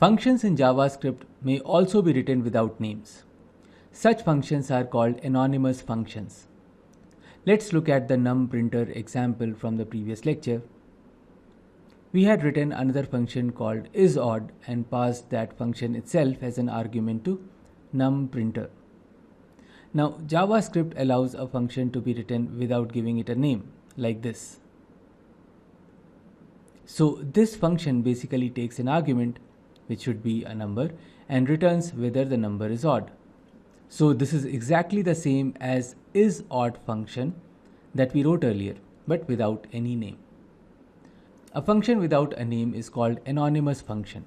Functions in JavaScript may also be written without names. Such functions are called anonymous functions. Let's look at the numprinter example from the previous lecture. We had written another function called isOdd and passed that function itself as an argument to numprinter. Now, JavaScript allows a function to be written without giving it a name, like this. So this function basically takes an argument, which should be a number, and returns whether the number is odd. So this is exactly the same as isOdd function that we wrote earlier, but without any name. A function without a name is called anonymous function.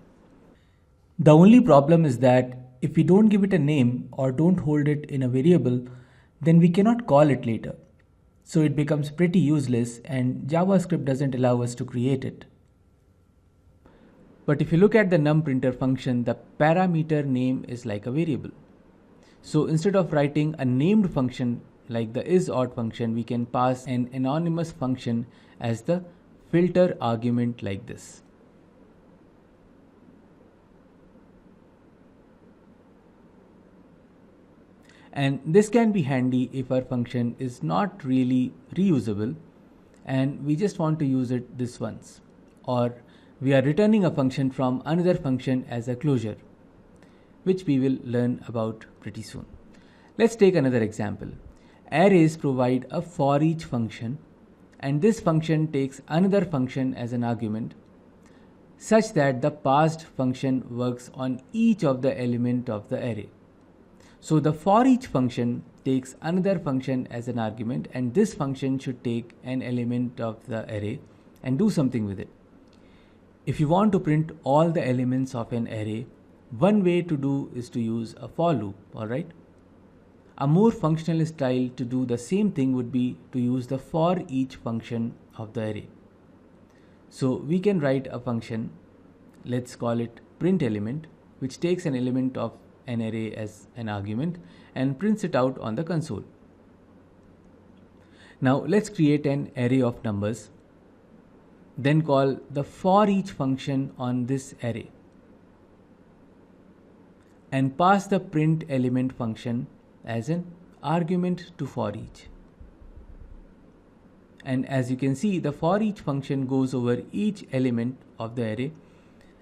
The only problem is that if we don't give it a name or don't hold it in a variable, then we cannot call it later. So it becomes pretty useless and JavaScript doesn't allow us to create it. But if you look at the numprinter function, the parameter name is like a variable. So instead of writing a named function like the isOdd function, we can pass an anonymous function as the filter argument like this. And this can be handy if our function is not really reusable and we just want to use it this once, or we are returning a function from another function as a closure, which we will learn about pretty soon. Let's take another example. Arrays provide a for each function, and this function takes another function as an argument, such that the passed function works on each of the element of the array. So the for each function takes another function as an argument, and this function should take an element of the array and do something with it. If you want to print all the elements of an array, one way to do is to use a for loop, alright? A more functional style to do the same thing would be to use the for each function of the array. So we can write a function, let's call it print element, which takes an element of an array as an argument and prints it out on the console. Now let's create an array of numbers, then call the for each function on this array and pass the print element function as an argument to for each. And as you can see, the for each function goes over each element of the array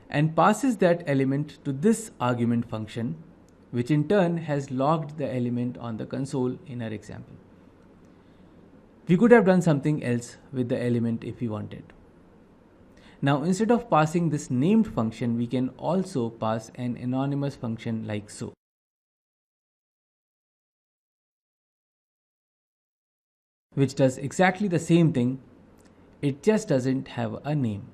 and passes that element to this argument function, which in turn has logged the element on the console in our example. We could have done something else with the element if we wanted. Now instead of passing this named function, we can also pass an anonymous function like so. Which does exactly the same thing, it just doesn't have a name.